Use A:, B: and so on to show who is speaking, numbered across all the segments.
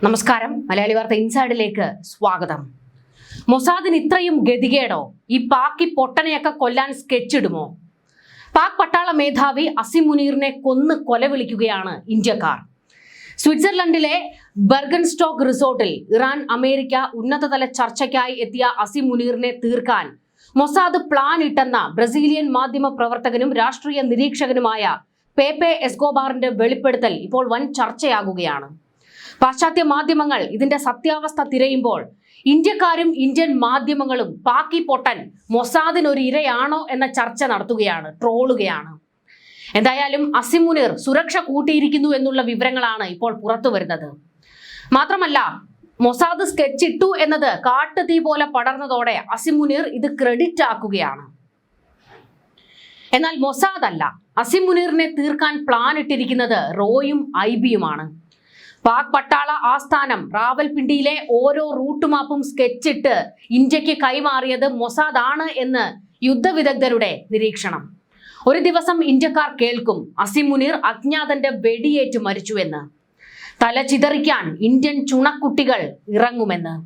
A: നമസ്കാരം, മലയാളി വാർത്ത ഇൻസൈഡിലേക്ക് സ്വാഗതം. മൊസാദിന് ഇത്രയും ഗതികേടോ? ഈ പാക് പൊട്ടനെയൊക്കെ കൊല്ലാൻ സ്കെച്ചിടുമോ? പാക് പട്ടാള മേധാവി അസിം മുനീറിനെ കൊന്ന് കൊലവിളിക്കുകയാണ് ഇന്ത്യക്കാർ. സ്വിറ്റ്സർലൻഡിലെ ബെർഗൻസ്റ്റോക്ക് റിസോർട്ടിൽ ഇറാൻ അമേരിക്ക ഉന്നതതല ചർച്ചയ്ക്കായി എത്തിയ അസിം മുനീറിനെ തീർക്കാൻ മൊസാദ് പ്ലാൻ ഇട്ടെന്ന ബ്രസീലിയൻ മാധ്യമ പ്രവർത്തകനും രാഷ്ട്രീയ നിരീക്ഷകനുമായ പേപ്പെ എസ്കോബാറിന്റെ വെളിപ്പെടുത്തൽ ഇപ്പോൾ വൻ ചർച്ചയാകുകയാണ്. പാശ്ചാത്യ മാധ്യമങ്ങൾ ഇതിന്റെ സത്യാവസ്ഥ തിരയുമ്പോൾ ഇന്ത്യക്കാരും ഇന്ത്യൻ മാധ്യമങ്ങളും പാക് പൊട്ടൻ മൊസാദിനൊരു ഇരയാണോ എന്ന ചർച്ച നടത്തുകയാണ്, ട്രോളുകയാണ്. എന്തായാലും അസിം മുനീർ സുരക്ഷ കൂട്ടിയിരിക്കുന്നു എന്നുള്ള വിവരങ്ങളാണ് ഇപ്പോൾ പുറത്തു വരുന്നത്. മാത്രമല്ല, മൊസാദ് സ്കെച്ച് ഇട്ടു എന്നത് കാട്ടുതീ പോലെ പടർന്നതോടെ അസിം മുനീർ ഇത് ക്രെഡിറ്റ് ആക്കുകയാണ്. എന്നാൽ മൊസാദ് അല്ല, അസിം മുനീറിനെ തീർക്കാൻ പ്ലാൻ ഇട്ടിരിക്കുന്നത് റോയും ഐബിയുമാണ്. പാക് പട്ടാള ആസ്ഥാനം റാവൽപിണ്ടിയിലെ ഓരോ റൂട്ട് മാപ്പും സ്കെച്ചിട്ട് ഇന്ത്യക്ക് കൈമാറിയത് മൊസാദ് ആണ് എന്ന് യുദ്ധവിദഗ്ധരുടെ നിരീക്ഷണം. ഒരു ദിവസം ഇന്ത്യക്കാർ കേൾക്കും അസിം മുനീർ അജ്ഞാതന്റെ വെടിയേറ്റ് മരിച്ചുവെന്ന്. തല ചിതറിക്കാൻ ഇന്ത്യൻ ചുണക്കുട്ടികൾ ഇറങ്ങുമെന്ന്.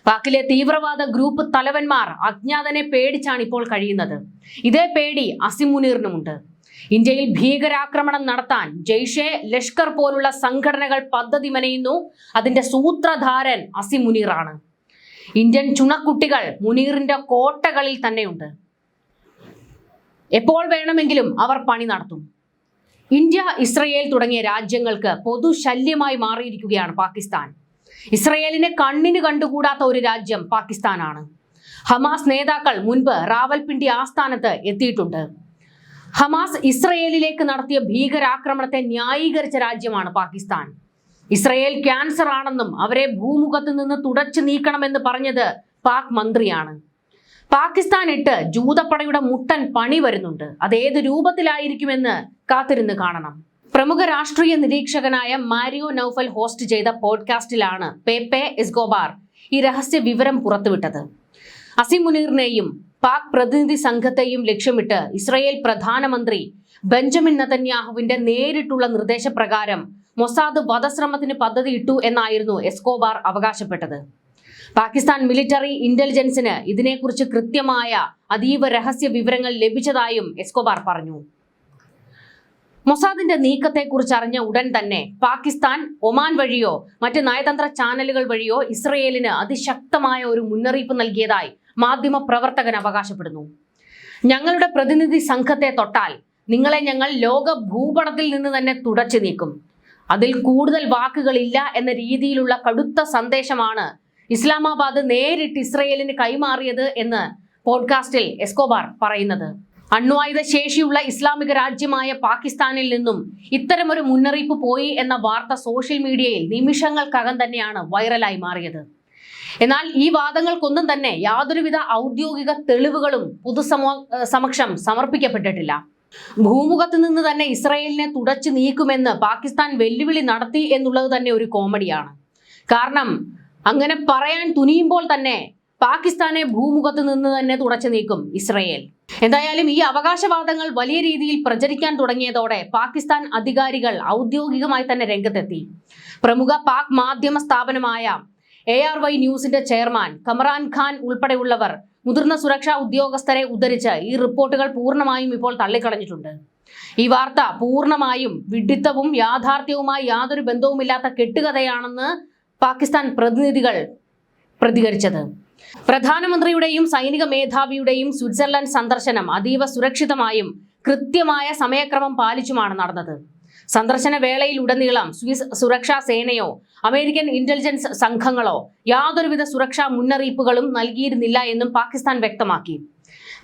A: പാക്കിലെ തീവ്രവാദ ഗ്രൂപ്പ് തലവന്മാർ അജ്ഞാതനെ പേടിച്ചാണ് ഇപ്പോൾ കഴിയുന്നത്. ഇതേ പേടി അസിം മുനീറിനുമുണ്ട്. ഇന്ത്യയിൽ ഭീകരാക്രമണം നടത്താൻ ജെയ്ഷെ, ലഷ്കർ പോലുള്ള സംഘടനകൾ പദ്ധതി മെനയുന്നു. അതിന്റെ സൂത്രധാരൻ അസിം മുനീറാണ്. ഇന്ത്യൻ ചുണക്കുട്ടികൾ മുനീറിന്റെ കോട്ടകളിൽ തന്നെയുണ്ട്. എപ്പോൾ വേണമെങ്കിലും അവർ പണി നടത്തും. ഇന്ത്യ, ഇസ്രയേൽ തുടങ്ങിയ രാജ്യങ്ങൾക്ക് പൊതുശല്യമായി മാറിയിരിക്കുകയാണ് പാകിസ്ഥാൻ. ഇസ്രയേലിനെ കണ്ണിന് കണ്ടുകൂടാത്ത ഒരു രാജ്യം പാകിസ്ഥാനാണ്. ഹമാസ് നേതാക്കൾ മുൻപ് റാവൽപിണ്ടി ആസ്ഥാനത്ത് എത്തിയിട്ടുണ്ട്. ഹമാസ് ഇസ്രയേലിലേക്ക് നടത്തിയ ഭീകരാക്രമണത്തെ ന്യായീകരിച്ച രാജ്യമാണ് പാകിസ്ഥാൻ. ഇസ്രയേൽ ക്യാൻസർ ആണെന്നും അവരെ ഭൂമുഖത്ത് നിന്ന് തുടച്ചു നീക്കണമെന്ന് പറഞ്ഞത് പാക് മന്ത്രിയാണ്. പാകിസ്ഥാൻ ഇട്ട് ജൂതപ്പടയുടെ മുട്ടൻ പണി വരുന്നുണ്ട്. അതേത് രൂപത്തിലായിരിക്കുമെന്ന് കാത്തിരുന്ന് കാണണം. പ്രമുഖ രാഷ്ട്രീയ നിരീക്ഷകനായ മാരിയോ നൌഫൽ ഹോസ്റ്റ് ചെയ്ത പോഡ്കാസ്റ്റിലാണ് പേപ്പെ എസ്കോബാർ ഈ രഹസ്യ വിവരം പുറത്തുവിട്ടത്. അസിം മുനീറിനെയും പാക് പ്രതിനിധി സംഘത്തെയും ലക്ഷ്യമിട്ട് ഇസ്രയേൽ പ്രധാനമന്ത്രി ബെഞ്ചമിൻ നെതന്യാഹുവിന്റെ നേരിട്ടുള്ള നിർദ്ദേശപ്രകാരം മൊസാദ് വധശ്രമത്തിന് പദ്ധതിയിട്ടു എന്നായിരുന്നു എസ്കോബാർ അവകാശപ്പെട്ടത്. പാകിസ്ഥാൻ മിലിറ്ററി ഇന്റലിജൻസിന് ഇതിനെക്കുറിച്ച് കൃത്യമായ അതീവ രഹസ്യ വിവരങ്ങൾ ലഭിച്ചതായും എസ്കോബാർ പറഞ്ഞു. മൊസാദിന്റെ നീക്കത്തെക്കുറിച്ച് അറിഞ്ഞ ഉടൻ തന്നെ പാകിസ്ഥാൻ ഒമാൻ വഴിയോ മറ്റ് നയതന്ത്ര ചാനലുകൾ വഴിയോ ഇസ്രയേലിന് അതിശക്തമായ ഒരു മുന്നറിയിപ്പ് നൽകിയതായി മാധ്യമ പ്രവർത്തകൻ അവകാശപ്പെടുന്നു. ഞങ്ങളുടെ പ്രതിനിധി സംഘത്തെ തൊട്ടാൽ നിങ്ങളെ ഞങ്ങൾ ലോക ഭൂപടത്തിൽ നിന്ന് തന്നെ തുടച്ചു നീക്കും. അതിൽ കൂടുതൽ വാക്കുകളില്ല എന്ന രീതിയിലുള്ള കടുത്ത സന്ദേശമാണ് ഇസ്ലാമാബാദ് നേരിട്ട് ഇസ്രയേലിന് കൈമാറിയത് എന്ന് പോഡ്കാസ്റ്റിൽ എസ്കോബാർ പറയുന്നത്. അണ്വായുധ ശേഷിയുള്ള ഇസ്ലാമിക രാജ്യമായ പാകിസ്ഥാനിൽ നിന്നും ഇത്തരമൊരു മുന്നറിയിപ്പ് പോയി എന്ന വാർത്ത സോഷ്യൽ മീഡിയയിൽ നിമിഷങ്ങൾക്കകം തന്നെയാണ് വൈറലായി മാറിയത്. എന്നാൽ ഈ വാദങ്ങൾക്കൊന്നും തന്നെ യാതൊരുവിധ ഔദ്യോഗിക തെളിവുകളും പൊതുസമക്ഷം സമർപ്പിക്കപ്പെട്ടിട്ടില്ല. ഭൂമുഖത്ത് നിന്ന് തന്നെ ഇസ്രയേലിനെ തുടച്ചു നീക്കുമെന്ന് പാകിസ്ഥാൻ വെല്ലുവിളി നടത്തി എന്നുള്ളത് തന്നെ ഒരു കോമഡിയാണ്. കാരണം അങ്ങനെ പറയാൻ തുനിയുമ്പോൾ തന്നെ പാകിസ്ഥാനെ ഭൂമുഖത്ത് നിന്ന് തന്നെ തുടച്ചു നീക്കും ഇസ്രയേൽ. എന്തായാലും ഈ അവകാശവാദങ്ങൾ വലിയ രീതിയിൽ പ്രചരിക്കാൻ തുടങ്ങിയതോടെ പാകിസ്ഥാൻ അധികാരികൾ ഔദ്യോഗികമായി തന്നെ രംഗത്തെത്തി. പ്രമുഖ പാക് മാധ്യമ സ്ഥാപനമായ ARY ന്യൂസിന്റെ ചെയർമാൻ കമറാൻ ഖാൻ ഉൾപ്പെടെയുള്ളവർ മുതിർന്ന സുരക്ഷാ ഉദ്യോഗസ്ഥരെ ഉദ്ധരിച്ച് ഈ റിപ്പോർട്ടുകൾ പൂർണ്ണമായും ഇപ്പോൾ തള്ളിക്കളഞ്ഞിട്ടുണ്ട്. ഈ വാർത്ത പൂർണ്ണമായും വിഡ്ഢിത്തവും യാഥാർത്ഥ്യവുമായി യാതൊരു ബന്ധവുമില്ലാത്ത കെട്ടുകഥയാണെന്ന് പാകിസ്ഥാൻ പ്രതിനിധികൾ പ്രതികരിച്ചത്. പ്രധാനമന്ത്രിയുടെയും സൈനിക മേധാവിയുടെയും സ്വിറ്റ്സർലൻഡ് സന്ദർശനം അതീവ സുരക്ഷിതമായും കൃത്യമായ സമയക്രമം പാലിച്ചുമാണ് നടന്നത്. സന്ദർശന വേളയിലുടനീളം സ്വിസ് സുരക്ഷാ സേനയോ അമേരിക്കൻ ഇന്റലിജൻസ് സംഘങ്ങളോ യാതൊരുവിധ സുരക്ഷാ മുന്നറിയിപ്പുകളും നൽകിയിരുന്നില്ല എന്നും പാകിസ്ഥാൻ വ്യക്തമാക്കി.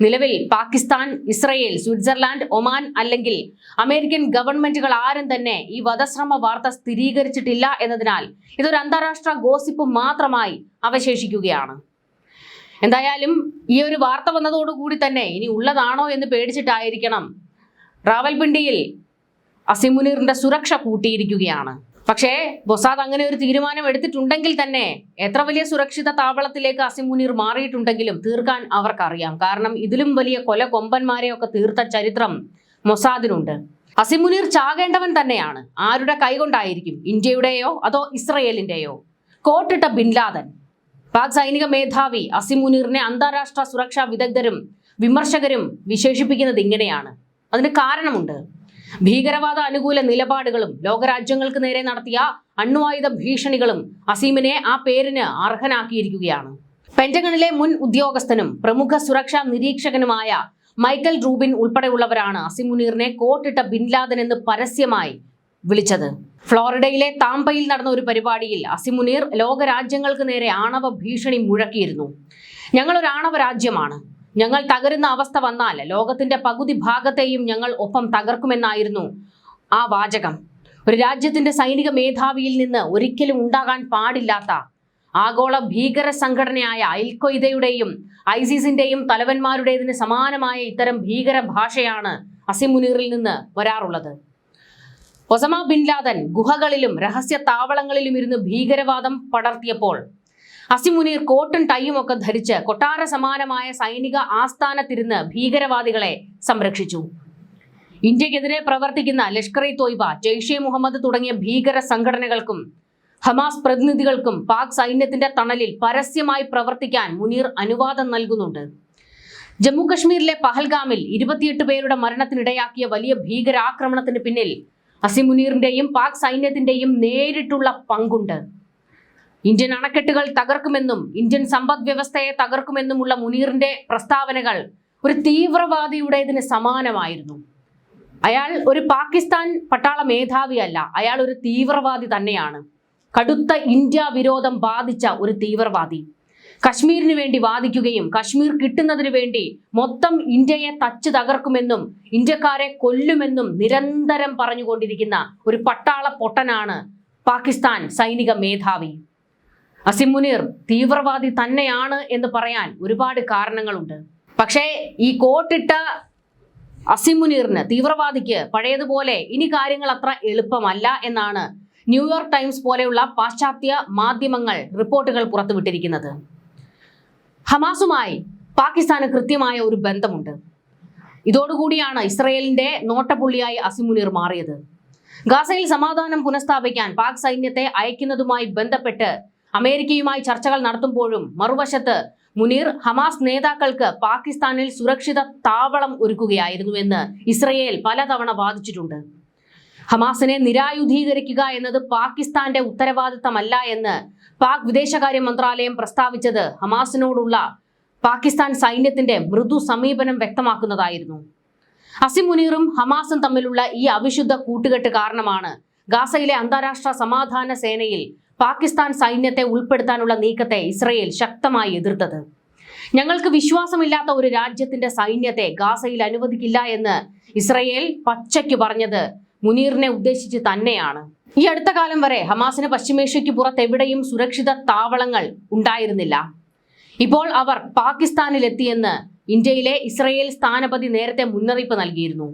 A: നിലവിൽ പാകിസ്ഥാൻ, ഇസ്രയേൽ, സ്വിറ്റ്സർലാൻഡ്, ഒമാൻ അല്ലെങ്കിൽ അമേരിക്കൻ ഗവൺമെന്റുകൾ ആരും തന്നെ ഈ വധശ്രമ വാർത്ത സ്ഥിരീകരിച്ചിട്ടില്ല എന്നതിനാൽ ഇതൊരു അന്താരാഷ്ട്ര ഗോസിപ്പ് മാത്രമായി അവശേഷിക്കുകയാണ്. എന്തായാലും ഈ ഒരു വാർത്ത വന്നതോടുകൂടി തന്നെ ഇനി ഉള്ളതാണോ എന്ന് പേടിച്ചിട്ടായിരിക്കണം റാവൽപിണ്ടിയിൽ അസിം മുനീറിന്റെ സുരക്ഷ കൂട്ടിയിരിക്കുകയാണ്. പക്ഷേ മൊസാദ് അങ്ങനെ ഒരു തീരുമാനം എടുത്തിട്ടുണ്ടെങ്കിൽ തന്നെ എത്ര വലിയ സുരക്ഷിത താവളത്തിലേക്ക് അസിം മുനീർ മാറിയിട്ടുണ്ടെങ്കിലും തീർക്കാൻ അവർക്കറിയാം. കാരണം ഇതിലും വലിയ കൊല കൊമ്പന്മാരെയൊക്കെ തീർത്ത ചരിത്രം മൊസാദിനുണ്ട്. അസിം മുനീർ ചാകേണ്ടവൻ തന്നെയാണ്. ആരുടെ കൈകൊണ്ടായിരിക്കും? ഇന്ത്യയുടെയോ അതോ ഇസ്രയേലിന്റെയോ? കോട്ടിട്ട ബിൻ ലാദൻ. പാക് സൈനിക മേധാവി അസിം മുനീറിനെ അന്താരാഷ്ട്ര സുരക്ഷാ വിദഗ്ധരും വിമർശകരും വിശേഷിപ്പിക്കുന്നത് ഇങ്ങനെയാണ്. അതിന് കാരണമുണ്ട്. ഭീകരവാദ അനുകൂല നിലപാടുകളും ലോകരാജ്യങ്ങൾക്ക് നേരെ നടത്തിയ അണ്വായുധ ഭീഷണികളും അസീമിനെ ആ പേരിന് അർഹനാക്കിയിരിക്കുകയാണ്. പെന്റഗണിലെ മുൻ ഉദ്യോഗസ്ഥനും പ്രമുഖ സുരക്ഷാ നിരീക്ഷകനുമായ മൈക്കൽ റൂബിൻ ഉൾപ്പെടെയുള്ളവരാണ് അസിം മുനീറിനെ കോട്ടിട്ട ബിൻ ലാദൻ എന്ന് പരസ്യമായി വിളിച്ചത്. ഫ്ലോറിഡയിലെ താംപയിൽ നടന്ന ഒരു പരിപാടിയിൽ അസിം മുനീർ ലോകരാജ്യങ്ങൾക്ക് നേരെ ആണവ ഭീഷണി മുഴക്കിയിരുന്നു. ഞങ്ങളൊരു ആണവ രാജ്യമാണ്. ഞങ്ങൾ തകരുന്ന അവസ്ഥ വന്നാൽ ലോകത്തിന്റെ പകുതി ഭാഗത്തെയും ഞങ്ങൾ ഒപ്പം തകർക്കുമെന്നായിരുന്നു ആ വാചകം. ഒരു രാജ്യത്തിന്റെ സൈനിക മേധാവിയിൽ നിന്ന് ഒരിക്കലും ഉണ്ടാകാൻ പാടില്ലാത്ത ആഗോള ഭീകര സംഘടനയായ അൽഖ്വയ്ദയുടെയും ഐസിസിന്റെയും തലവന്മാരുടേതിന് സമാനമായ ഇത്തരം ഭീകര ഭാഷയാണ് അസിം മുനീറിൽ നിന്ന് വരാറുള്ളത്. ഒസമ ബിൻ ലാദൻ ഗുഹകളിലും രഹസ്യ താവളങ്ങളിലും ഇരുന്ന് ഭീകരവാദം പടർത്തിയപ്പോൾ അസിം മുനീർ കോട്ടും ടൈയും ഒക്കെ ധരിച്ച് കൊട്ടാര സമാനമായ സൈനിക ആസ്ഥാനത്തിരുന്ന് ഭീകരവാദികളെ സംരക്ഷിച്ചു. ഇന്ത്യക്കെതിരെ പ്രവർത്തിക്കുന്ന ലഷ്കർ ഇ തോയ്ബ, ജെയ്ഷെ മുഹമ്മദ് തുടങ്ങിയ ഭീകര സംഘടനകൾക്കും ഹമാസ് പ്രതിനിധികൾക്കും പാക് സൈന്യത്തിന്റെ തണലിൽ പരസ്യമായി പ്രവർത്തിക്കാൻ മുനീർ അനുവാദം നൽകുന്നുണ്ട്. ജമ്മു കശ്മീരിലെ പഹൽഗാമിൽ 28 പേരുടെ മരണത്തിനിടയാക്കിയ വലിയ ഭീകരാക്രമണത്തിന് പിന്നിൽ അസിം മുനീറിന്റെയും പാക് സൈന്യത്തിന്റെയും നേരിട്ടുള്ള പങ്കുണ്ട്. ഇന്ത്യൻ അണക്കെട്ടുകൾ തകർക്കുമെന്നും ഇന്ത്യൻ സമ്പദ് വ്യവസ്ഥയെ തകർക്കുമെന്നുമുള്ള മുനീറിന്റെ പ്രസ്താവനകൾ ഒരു തീവ്രവാദിയുടേതിന് സമാനമായിരുന്നു. അയാൾ ഒരു പാകിസ്ഥാൻ പട്ടാള മേധാവിയല്ല, അയാൾ ഒരു തീവ്രവാദി തന്നെയാണ്. കടുത്ത ഇന്ത്യ വിരോധം ബാധിച്ച ഒരു തീവ്രവാദി. കശ്മീരിന് വേണ്ടി വാദിക്കുകയും കശ്മീർ കിട്ടുന്നതിന് വേണ്ടി മൊത്തം ഇന്ത്യയെ തച്ച് തകർക്കുമെന്നും ഇന്ത്യക്കാരെ കൊല്ലുമെന്നും നിരന്തരം പറഞ്ഞുകൊണ്ടിരിക്കുന്ന ഒരു പട്ടാള പൊട്ടനാണ് പാകിസ്ഥാൻ സൈനിക മേധാവി. അസിം മുനീർ തീവ്രവാദി തന്നെയാണ് എന്ന് പറയാൻ ഒരുപാട് കാരണങ്ങളുണ്ട്. പക്ഷേ ഈ കോട്ടിട്ട അസിം മുനീറിന്, തീവ്രവാദിക്ക് പഴയതുപോലെ ഇനി കാര്യങ്ങൾ അത്ര എളുപ്പമല്ല എന്നാണ് ന്യൂയോർക്ക് ടൈംസ് പോലെയുള്ള പാശ്ചാത്യ മാധ്യമങ്ങൾ റിപ്പോർട്ടുകൾ പുറത്തുവിട്ടിരിക്കുന്നത്. ഹമാസുമായി പാകിസ്ഥാന് കൃത്യമായ ഒരു ബന്ധമുണ്ട്. ഇതോടുകൂടിയാണ് ഇസ്രയേലിന്റെ നോട്ടപ്പുള്ളിയായി അസിം മുനീർ മാറിയത്. ഗാസയിൽ സമാധാനം പുനഃസ്ഥാപിക്കാൻ പാക് സൈന്യത്തെ അയക്കുന്നതുമായി ബന്ധപ്പെട്ട് അമേരിക്കയുമായി ചർച്ചകൾ നടത്തുമ്പോഴും മറുവശത്ത് മുനീർ ഹമാസ് നേതാക്കൾക്ക് പാകിസ്ഥാനിൽ സുരക്ഷിത താവളം ഒരുക്കുകയായിരുന്നുവെന്ന് ഇസ്രയേൽ പലതവണ വാദിച്ചിട്ടുണ്ട്. ഹമാസിനെ നിരായുധീകരിക്കുക എന്നത് പാകിസ്ഥാന്റെ ഉത്തരവാദിത്തമല്ല എന്ന് പാക് വിദേശകാര്യ മന്ത്രാലയം പ്രസ്താവിച്ചത് ഹമാസിനോടുള്ള പാകിസ്ഥാൻ സൈന്യത്തിന്റെ മൃദു സമീപനം വ്യക്തമാക്കുന്നതായിരുന്നു. അസിം മുനീറും ഹമാസും തമ്മിലുള്ള ഈ അവിശുദ്ധ കൂട്ടുകെട്ട് കാരണമാണ് ഗാസയിലെ അന്താരാഷ്ട്ര സമാധാന സേനയിൽ പാകിസ്ഥാൻ സൈന്യത്തെ ഉൾപ്പെടുത്താനുള്ള നീക്കത്തെ ഇസ്രയേൽ ശക്തമായി എതിർത്തത്. ഞങ്ങൾക്ക് വിശ്വാസമില്ലാത്ത ഒരു രാജ്യത്തിന്റെ സൈന്യത്തെ ഗാസയിൽ അനുവദിക്കില്ല എന്ന് ഇസ്രയേൽ പച്ചയ്ക്ക് പറഞ്ഞത് മുനീറിനെ ഉദ്ദേശിച്ച് തന്നെയാണ്. ഈ അടുത്ത കാലം വരെ ഹമാസിന് പശ്ചിമേഷ്യയ്ക്ക് പുറത്തെവിടെയും സുരക്ഷിത താവളങ്ങൾ ഉണ്ടായിരുന്നില്ല. ഇപ്പോൾ അവർ പാകിസ്ഥാനിലെത്തിയെന്ന് ഇന്ത്യയിലെ ഇസ്രയേൽ സ്ഥാനപതി നേരത്തെ മുന്നറിയിപ്പ് നൽകിയിരുന്നു.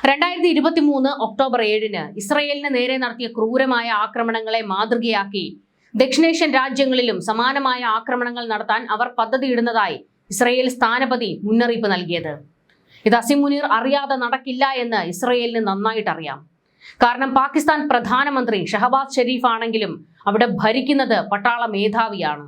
A: 2023 ഒക്ടോബർ 7 ഇസ്രയേലിന് നേരെ നടത്തിയ ക്രൂരമായ ആക്രമണങ്ങളെ മാതൃകയാക്കി ദക്ഷിണേഷ്യൻ രാജ്യങ്ങളിലും സമാനമായ ആക്രമണങ്ങൾ നടത്താൻ അവർ പദ്ധതിയിടുന്നതായി ഇസ്രയേൽ സ്ഥാനപതി മുന്നറിയിപ്പ് നൽകിയത്. ഇത് അസിം മുനീർ അറിയാതെ നടക്കില്ല എന്ന് ഇസ്രയേലിന് നന്നായിട്ട് അറിയാം. കാരണം പാകിസ്ഥാൻ പ്രധാനമന്ത്രി ഷഹബാസ് ഷെരീഫ് ആണെങ്കിലും അവിടെ ഭരിക്കുന്നത് പട്ടാള മേധാവിയാണ്.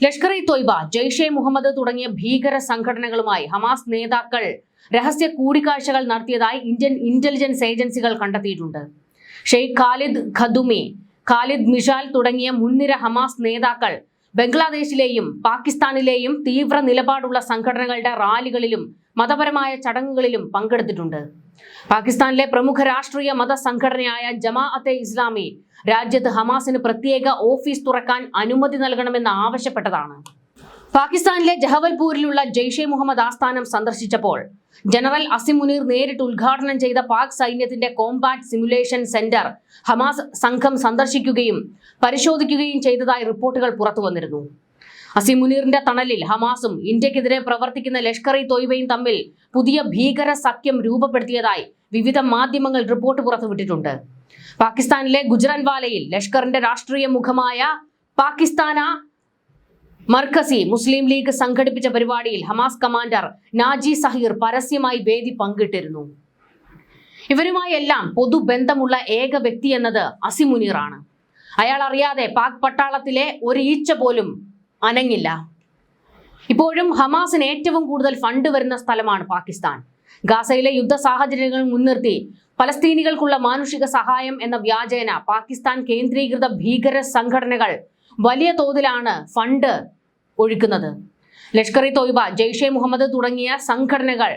A: ലഷ്കർ ഇ തോയ്ബ, ജെയ്ഷെ മുഹമ്മദ് തുടങ്ങിയ ഭീകര സംഘടനകളുമായി ഹമാസ് നേതാക്കൾ രഹസ്യ കൂടിക്കാഴ്ചകൾ നടത്തിയതായി ഇന്ത്യൻ ഇന്റലിജൻസ് ഏജൻസികൾ കണ്ടെത്തിയിട്ടുണ്ട്. ഷെയ്ഖ് ഖാലിദ് ഖദുമി, ഖാലിദ് മിഷാൽ തുടങ്ങിയ മുൻനിര ഹമാസ് നേതാക്കൾ ബംഗ്ലാദേശിലെയും പാകിസ്ഥാനിലെയും തീവ്ര നിലപാടുള്ള സംഘടനകളുടെ റാലികളിലും മതപരമായ ചടങ്ങുകളിലും പങ്കെടുത്തിട്ടുണ്ട്. പാകിസ്ഥാനിലെ പ്രമുഖ രാഷ്ട്രീയ മത സംഘടനയായ ജമാഅത്തെ ഇസ്ലാമി രാജ്യത്ത് ഹമാസിന് പ്രത്യേക ഓഫീസ് തുറക്കാൻ അനുമതി നൽകണമെന്ന് ആവശ്യപ്പെട്ടതാണ്. പാകിസ്ഥാനിലെ ജഹവൽപൂരിലുള്ള ജെയ്ഷെ മുഹമ്മദ് ആസ്ഥാനം സന്ദർശിച്ചപ്പോൾ ജനറൽ അസിം മുനീർ നേരിട്ട് ഉദ്ഘാടനം ചെയ്ത പാക് സൈന്യത്തിന്റെ കോംബാറ്റ് സിമുലേഷൻ സെന്റർ ഹമാസ് സംഘം സന്ദർശിക്കുകയും പരിശോധിക്കുകയും ചെയ്തതായി റിപ്പോർട്ടുകൾ പുറത്തു വന്നിരുന്നു. അസിം മുനീറിന്റെ തണലിൽ ഹമാസും ഇന്ത്യക്കെതിരെ പ്രവർത്തിക്കുന്ന ലഷ്കർ ഇ തോയ്ബയും തമ്മിൽ പുതിയ ഭീകര സഖ്യം രൂപപ്പെടുത്തിയതായി വിവിധ മാധ്യമങ്ങൾ റിപ്പോർട്ട് പുറത്തുവിട്ടിട്ടുണ്ട്. പാകിസ്ഥാനിലെ ഗുജ്റൻവാലയിൽ ലഷ്കറിന്റെ രാഷ്ട്രീയ മുഖമായ പാകിസ്ഥാന മർക്കസി മുസ്ലിം ലീഗ് സംഘടിപ്പിച്ച പരിപാടിയിൽ ഹമാസ് കമാൻഡർ നാജി സഹീർ പരസ്യമായി വേദി പങ്കിട്ടിരുന്നു. ഇവരുമായി എല്ലാം പൊതുബന്ധമുള്ള ഏക വ്യക്തി എന്നത് അസിം മുനീറാണ്. അയാൾ അറിയാതെ പാക് പട്ടാളത്തിലെ ഒരു ഈച്ച പോലും അനങ്ങില്ല. ഇപ്പോഴും ഹമാസിന് ഏറ്റവും കൂടുതൽ ഫണ്ട് വരുന്ന സ്ഥലമാണ് പാകിസ്ഥാൻ. ഗാസയിലെ യുദ്ധ സാഹചര്യങ്ങൾ മുൻനിർത്തി പലസ്തീനികൾക്കുള്ള മാനുഷിക സഹായം എന്ന വ്യാജേന പാകിസ്ഥാൻ കേന്ദ്രീകൃത ഭീകര സംഘടനകൾ വലിയ തോതിലാണ് ഫണ്ട് ഒഴുക്കുന്നത്. ലഷ്കർ ഇ തോയ്ബ, ജെയ്ഷെ മുഹമ്മദ് തുടങ്ങിയ സംഘടനകൾ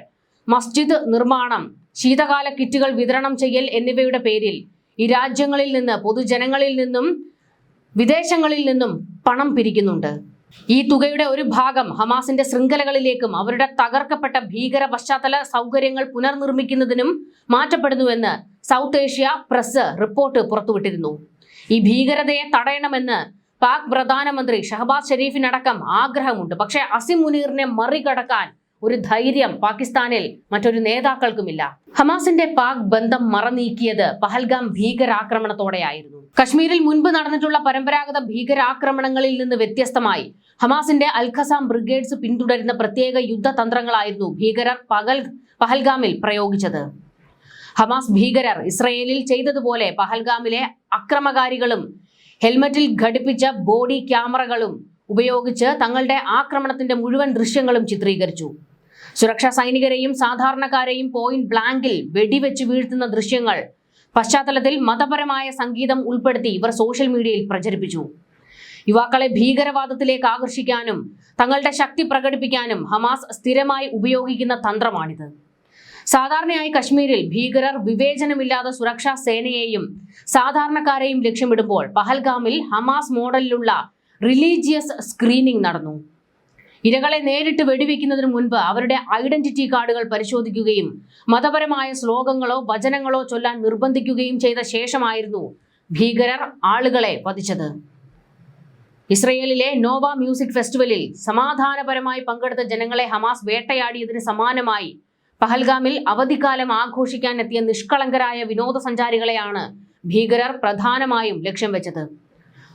A: മസ്ജിദ് നിർമ്മാണം, ശീതകാല കിറ്റുകൾ വിതരണം ചെയ്യൽ എന്നിവയുടെ പേരിൽ ഈ രാജ്യങ്ങളിൽ നിന്ന്, പൊതുജനങ്ങളിൽ നിന്നും വിദേശങ്ങളിൽ നിന്നും പണം പിരിക്കുന്നുണ്ട്. ഈ തുകയുടെ ഒരു ഭാഗം ഹമാസിന്റെ ശൃംഖലകളിലേക്കും അവരുടെ തകർക്കപ്പെട്ട ഭീകര പശ്ചാത്തല സൗകര്യങ്ങൾ പുനർനിർമ്മിക്കുന്നതിനും മാറ്റപ്പെടുന്നുവെന്ന് സൗത്ത് ഏഷ്യ പ്രസ് റിപ്പോർട്ട് പുറത്തുവിട്ടിരുന്നു. ഈ ഭീകരതയെ തടയണമെന്ന് പാക് പ്രധാനമന്ത്രി ഷഹബാസ് ഷെരീഫിനടക്കം ആഗ്രഹമുണ്ട്. പക്ഷേ അസിം മുനീറിനെ മറികടക്കാൻ ഒരു ധൈര്യം പാകിസ്ഥാനിൽ മറ്റൊരു നേതാക്കൾക്കുമില്ല. ഹമാസിന്റെ പാക് ബന്ധം മറനീക്കിയത് പഹൽഗാം ഭീകരാക്രമണത്തോടെയായിരുന്നു. കശ്മീരിൽ മുൻപ് നടന്നിട്ടുള്ള പരമ്പരാഗത ഭീകരാക്രമണങ്ങളിൽ നിന്ന് വ്യത്യസ്തമായി ഹമാസിന്റെ അൽഖസാം ബ്രിഗേഡ്സ് പിന്തുടരുന്ന പ്രത്യേക യുദ്ധതന്ത്രങ്ങളായിരുന്നു ഭീകരർ പഹൽഗാമിൽ പ്രയോഗിച്ചത്. ഹമാസ് ഭീകരർ ഇസ്രയേലിൽ ചെയ്തതുപോലെ പഹൽഗാമിലെ അക്രമകാരികളും ഹെൽമറ്റിൽ ഘടിപ്പിച്ച ബോഡി ക്യാമറകളും ഉപയോഗിച്ച് തങ്ങളുടെ ആക്രമണത്തിന്റെ മുഴുവൻ ദൃശ്യങ്ങളും ചിത്രീകരിച്ചു. സുരക്ഷാ സൈനികരെയും സാധാരണക്കാരെയും പോയിന്റ് ബ്ലാങ്കിൽ വെടിവെച്ച് വീഴ്ത്തുന്ന ദൃശ്യങ്ങൾ പശ്ചാത്തലത്തിൽ മതപരമായ സംഗീതം ഉൾപ്പെടുത്തി ഇവർ സോഷ്യൽ മീഡിയയിൽ പ്രചരിപ്പിച്ചു. യുവാക്കളെ ഭീകരവാദത്തിലേക്ക് ആകർഷിക്കാനും തങ്ങളുടെ ശക്തി പ്രകടിപ്പിക്കാനും ഹമാസ് സ്ഥിരമായി ഉപയോഗിക്കുന്ന തന്ത്രമാണിത്. സാധാരണയായി കശ്മീരിൽ ഭീകരർ വിവേചനമില്ലാതെ സുരക്ഷാ സേനയെയും സാധാരണക്കാരെയും ലക്ഷ്യമിടുമ്പോൾ പഹൽഗാമിൽ ഹമാസ് മോഡലിലുള്ള റിലീജിയസ് സ്ക്രീനിംഗ് നടന്നു. ഇരകളെ നേരിട്ട് വെടിവെക്കുന്നതിന് മുൻപ് അവരുടെ ഐഡന്റിറ്റി കാർഡുകൾ പരിശോധിക്കുകയും മതപരമായ ശ്ലോകങ്ങളോ വചനങ്ങളോ ചൊല്ലാൻ നിർബന്ധിക്കുകയും ചെയ്ത ശേഷമായിരുന്നു ഭീകരർ ആളുകളെ വധിച്ചത്. ഇസ്രയേലിലെ നോവ മ്യൂസിക് ഫെസ്റ്റിവലിൽ സമാധാനപരമായി പങ്കെടുത്ത ജനങ്ങളെ ഹമാസ് വേട്ടയാടിയതിന് സമാനമായി പഹൽഗാമിൽ അവധിക്കാലം ആഘോഷിക്കാൻ എത്തിയ നിഷ്കളങ്കരായ വിനോദസഞ്ചാരികളെയാണ് ഭീകരർ പ്രധാനമായും ലക്ഷ്യം വെച്ചത്.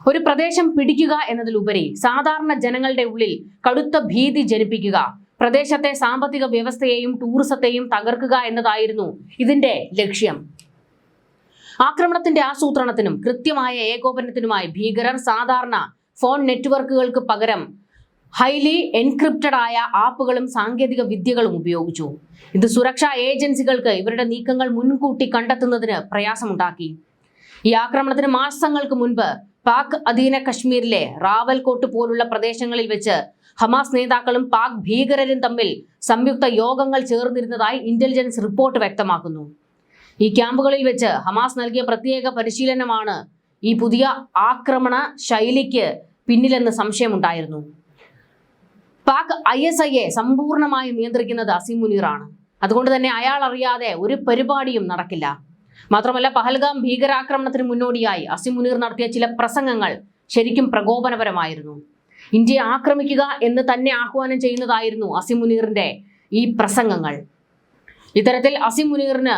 A: ഒരു പ്രദേശം പിടിക്കുക എന്നതിലുപരി സാധാരണ ജനങ്ങളുടെ ഉള്ളിൽ കടുത്ത ഭീതി ജനിപ്പിക്കുക, പ്രദേശത്തെ സാമ്പത്തിക വ്യവസ്ഥയെയും ടൂറിസത്തെയും തകർക്കുക എന്നതായിരുന്നു ഇതിന്റെ ലക്ഷ്യം. ആക്രമണത്തിന്റെ ആസൂത്രണത്തിനും കൃത്യമായ ഏകോപനത്തിനുമായി ഭീകരർ സാധാരണ ഫോൺ നെറ്റ്വർക്കുകൾക്ക് പകരം ഹൈലി എൻക്രിപ്റ്റഡ് ആയ ആപ്പുകളും സാങ്കേതിക വിദ്യകളും ഉപയോഗിച്ചു. ഇത് സുരക്ഷാ ഏജൻസികൾക്ക് ഇവരുടെ നീക്കങ്ങൾ മുൻകൂട്ടി കണ്ടെത്തുന്നതിന് പ്രയാസമുണ്ടാക്കി. ഈ ആക്രമണത്തിന് മാസങ്ങൾക്ക് മുൻപ് പാക് അധീന കശ്മീരിലെ റാവൽകോട്ട് പോലുള്ള പ്രദേശങ്ങളിൽ വെച്ച് ഹമാസ് നേതാക്കളും പാക് ഭീകരരും തമ്മിൽ സംയുക്ത യോഗങ്ങൾ ചേർന്നിരുന്നതായി ഇന്റലിജൻസ് റിപ്പോർട്ട് വ്യക്തമാക്കുന്നു. ഈ ക്യാമ്പുകളിൽ വെച്ച് ഹമാസ് നൽകിയ പ്രത്യേക പരിശീലനമാണ് ഈ പുതിയ ആക്രമണ ശൈലിക്ക് പിന്നിലെന്ന് സംശയമുണ്ടായിരുന്നു. പാക് ISIയെ സമ്പൂർണ്ണമായി നിയന്ത്രിക്കുന്നത് അസിം മുനീറാണ്. അതുകൊണ്ട് തന്നെ അയാൾ അറിയാതെ ഒരു പരിപാടിയും നടക്കില്ല. മാത്രമല്ല, പഹൽഗാം ഭീകരാക്രമണത്തിന് മുന്നോടിയായി അസിം മുനീർ നടത്തിയ ചില പ്രസംഗങ്ങൾ ശരിക്കും പ്രകോപനപരമായിരുന്നു. ഇന്ത്യയെ ആക്രമിക്കുക എന്ന് തന്നെ ആഹ്വാനം ചെയ്യുന്നതായിരുന്നു അസിം മുനീറിന്റെ ഈ പ്രസംഗങ്ങൾ. ഇത്തരത്തിൽ അസിം മുനീറിന്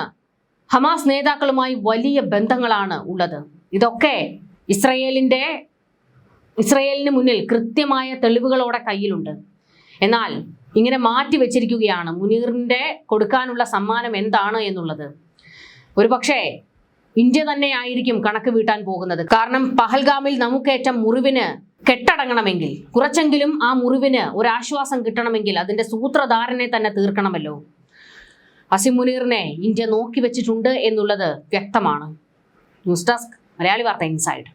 A: ഹമാസ് നേതാക്കളുമായി വലിയ ബന്ധങ്ങളാണ് ഉള്ളത്. ഇതൊക്കെ ഇസ്രയേലിന് മുന്നിൽ കൃത്യമായ തെളിവുകളോടെ കയ്യിലുണ്ട്. എന്നാൽ ഇങ്ങനെ മാറ്റി വെച്ചിരിക്കുകയാണ് മുനീറിന്റെ കൊടുക്കാനുള്ള സമ്മാനം എന്താണ് എന്നുള്ളത്. ഒരുപക്ഷേ ഇന്ത്യ തന്നെ ആയിരിക്കും കണക്ക് വീട്ടാൻ പോകുന്നത്. കാരണം പഹൽഗാമിൽ നമുക്കേറ്റ മുറിവിന് കെട്ടടങ്ങണമെങ്കിൽ, കുറച്ചെങ്കിലും ആ മുറിവിന് ഒരാശ്വാസം കിട്ടണമെങ്കിൽ അതിന്റെ സൂത്രധാരനെ തന്നെ തീർക്കണമല്ലോ. അസിം മുനീറിനെ ഇന്ത്യ നോക്കി വെച്ചിട്ടുണ്ട് എന്നുള്ളത് വ്യക്തമാണ്. ന്യൂസ് ഡെസ്ക്, മലയാളി വാർത്ത ഇൻസൈഡ്.